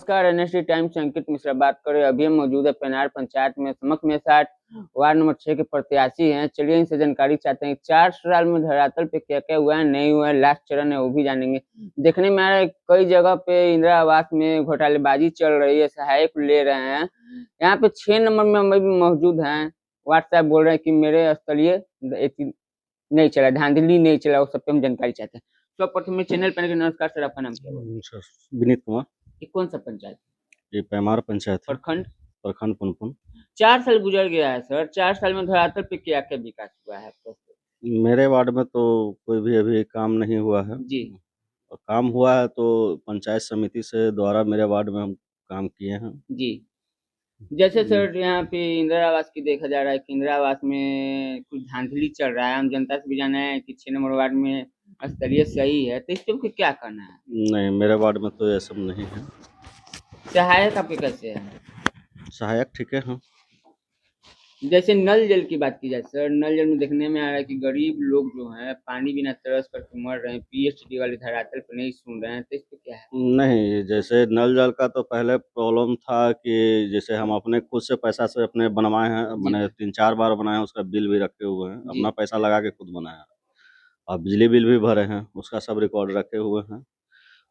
नमस्कार, NSD times से अंकित मिश्रा बात कर रहे हैं। अभी हम मौजूद है पेनार पंचायत में। समक में 60 वार्ड नंबर 6 के प्रत्याशी हैं। चलिए इनसे जानकारी चाहते हैं 4 साल में धरातल पे क्या क्या हुआ है, नहीं हुआ है, लास्ट चरण है वो भी जानेंगे। देखने में आ रहा है कई जगह पे इंदिरा आवास में घोटालेबाजी चल रही है, सहायक ले रहे हैं। यहाँ पे 6 नंबर में हम भी मौजूद हैं। वार्ड साहब बोल रहे हैं कि मेरे स्थलीय नहीं चला, धांधली नहीं चला, उस सब पे हम जानकारी चाहते हैं। तो प्रथम चैनल पर नमस्कार सर, आपका नाम क्या है? विनीत कुमार। ये कौन सा पंचायत? ये पैमार पंचायत है। प्रखंड पुनपुन। 4 साल गुजर गया है सर, 4 साल में धरातल पे क्या क्या विकास हुआ है आपको? मेरे वार्ड में तो कोई भी अभी काम नहीं हुआ है जी। और काम हुआ है तो पंचायत समिति से द्वारा मेरे वार्ड में हम काम किए हैं जी। जैसे सर यहाँ पे इंदिरा आवास की देखा जा रहा है कि इंदिरा आवास में कुछ धांधली चल रहा है। हम जनता से भी जाना है कि 6 नंबर वार्ड में स्तरीय सही है, तो इस पे क्या करना है? नहीं, मेरे वार्ड में तो ये सब नहीं है। सहायक आपके कैसे है? सहायक ठीक है। हाँ, जैसे नल जल की बात की जाए सर, नल जल में देखने में आ रहा है कि गरीब लोग जो हैं पानी बिना तरस करके मर रहे हैं। पीएचडी वाले धरातल पे नहीं सुन रहे हैं, तो इस पे क्या है? नहीं, जैसे नल जल का तो पहले प्रॉब्लम था कि जैसे हम अपने खुद से पैसा से अपने बनवाए हैं, मैंने 3-4 बार बनाए हैं, उसका बिल भी रखे हुए हैं, अपना पैसा लगा के खुद बनाया और बिजली बिल भी भरे हैं, उसका सब रिकॉर्ड रखे हुए हैं।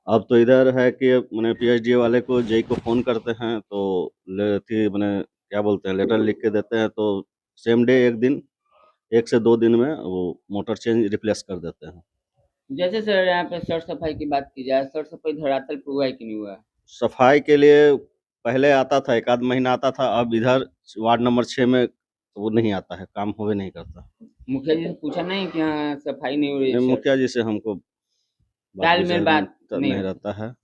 अब तो इधर है कि मैंने पीएचडी वाले को जेई को फ़ोन करते हैं तो मैंने क्या बोलते हैं लेटर लिख के देते हैं, तो सेम डे 1 से 2 दिन में वो मोटर चेंज रिप्लेस कर देते हैं। जैसे सर यहाँ पे सर सफाई की बात की जाए, सर सफाई धरातल पे हुआ है कि नहीं हुआ? सफाई के लिए पहले आता था, 1 आध महीना आता था, अब इधर वार्ड नंबर 6 में वो नहीं आता है, काम होवे नहीं करता। मुखिया जी से पूछा नहीं कि हाँ सफाई नहीं हो रही है? मुखिया जी से हमको तालमेल बात नहीं नहीं रहता है।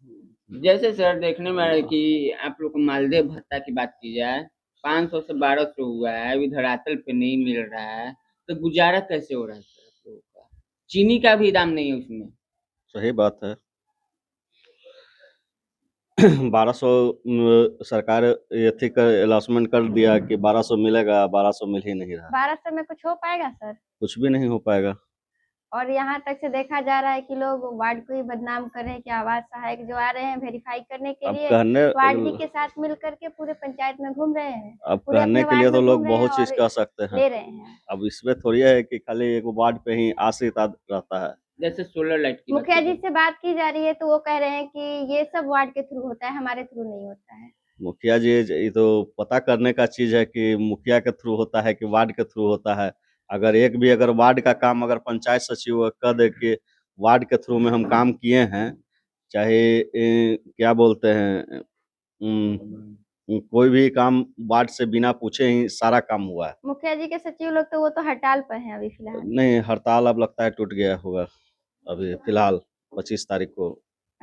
जैसे सर देखने में आ रहा है कि आप लोग को मालदेय भत्ता की बात की जाए 500 से 1200 हुआ है, अभी धरातल पे नहीं मिल रहा है, तो गुजारा कैसे हो रहा है सर आप लोगों का? चीनी का भी दाम नहीं है उसमें। सही बात है। 1200 सरकार ये थी कर अनाउंसमेंट कर दिया कि 1200 मिलेगा, 1200 मिल ही नहीं रहा। 1200 में कुछ हो पाएगा सर? कुछ भी नहीं हो पाएगा। और यहाँ तक से देखा जा रहा है कि लोग वार्ड को ही बदनाम कर रहे हैं कि आवास सहायक जो आ रहे हैं वेरीफाई करने के लिए वार्ड जी के साथ मिल करके पूरे पंचायत में घूम रहे हैं। अब कहने के लिए तो लोग बहुत चीज कह सकते हैं, ले रहे हैं। अब इसमें थोड़ी है कि खाली एक वार्ड पे ही आश्रित रहता है। जैसे सोलर लाइट की मुखिया जी से बात की जा रही है तो वो कह रहे हैं कि ये सब वार्ड के थ्रू होता है, हमारे थ्रू नहीं होता है। मुखिया जी ये तो पता करने का चीज है कि मुखिया के थ्रू होता है कि वार्ड के थ्रू होता है। अगर वार्ड का काम अगर पंचायत सचिव कह दे कि वार्ड के थ्रू में हम काम किए हैं, चाहे क्या बोलते हैं कोई भी काम वार्ड से बिना पूछे ही सारा काम हुआ है। मुखिया जी के सचिव लोग तो वो तो हड़ताल पर हैं अभी फिलहाल। नहीं, हड़ताल अब लगता है टूट गया होगा अभी फिलहाल 25 तारीख को।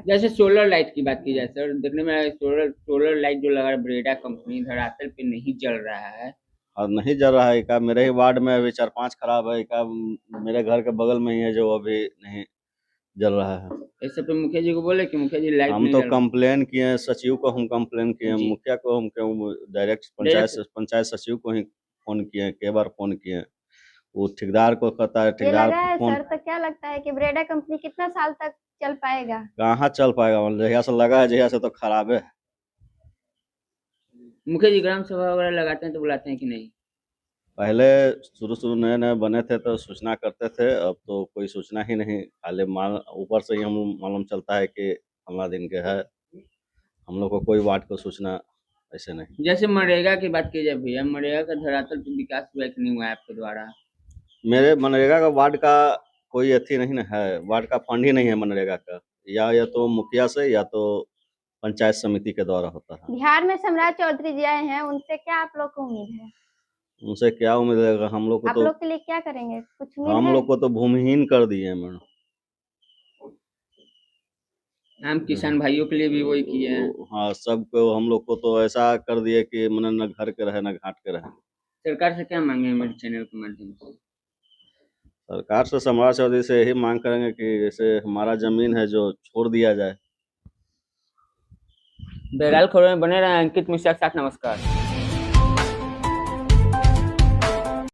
जैसे सोलर लाइट की बात की जाए सर, देखने में सोलर लाइट जो लगा है ब्रेडा कंपनी, धरातल पे नहीं चल रहा है और नहीं जल रहा है। एक मेरे ही वार्ड में अभी 4-5 खराब है, एक मेरे घर के बगल में ही है जो अभी नहीं जल रहा है। ऐसे पे मुखिया जी को बोले कि मुखिया जी लाइट हम तो कंप्लेन किए, सचिव को हम कंप्लेन किए, मुखिया को हम क्यों डायरेक्ट पंचायत सचिव को ही फोन किए, कई बार फोन किए। वो ठेकेदार को कहता है, ठेकेदार फोन। सर तो क्या लगता है कि ब्रेडा कंपनी कितना साल तक चल पाएगा? कहाँ चल पाएगा, जहिया से लगा है जहिया से तो खराब है। मुखिया जी ग्राम सभा वगैरह लगाते हैं तो बुलाते हैं कि नहीं? पहले शुरू नए बने थे तो सूचना करते थे, अब तो कोई सूचना ही नहीं, खाली ऊपर से ही हम मालूम चलता है कि फलना दिन के है, हम लोग को कोई वार्ड को सूचना ऐसे नहीं। जैसे मनरेगा की बात की जाए भैया, मनरेगा का धरातल पे विकास हुआ कि नहीं हुआ आपके द्वारा? मेरे मनरेगा का वार्ड का कोई अथी नहीं ना है, वार्ड का फंड ही नहीं है मनरेगा का, या तो मुखिया से या तो पंचायत समिति के द्वारा होता है। बिहार में सम्राट चौधरी जी आए हैं, उनसे क्या आप लोग को उम्मीद है? उनसे क्या उम्मीद है, हम लोग को आप लोग के लिए क्या करेंगे, कुछ उम्मीद हम है? लोग को तो भूमिहीन कर दिए मैडम। हम किसान भाइयों के लिए भी वही किए हैं। हाँ, सबको हम लोग को तो ऐसा कर दिए कि मन न घर के रहे न घाट के रहे। सरकार से क्या मांगे मेरे चैनल के माध्यम से? सरकार से सम्राट चौधरी से यही मांग करेंगे कि जैसे हमारा जमीन है जो छोड़ दिया जाए। बहरहाल खबरों में बने रहे। अंकित मिश्रा के साथ नमस्कार।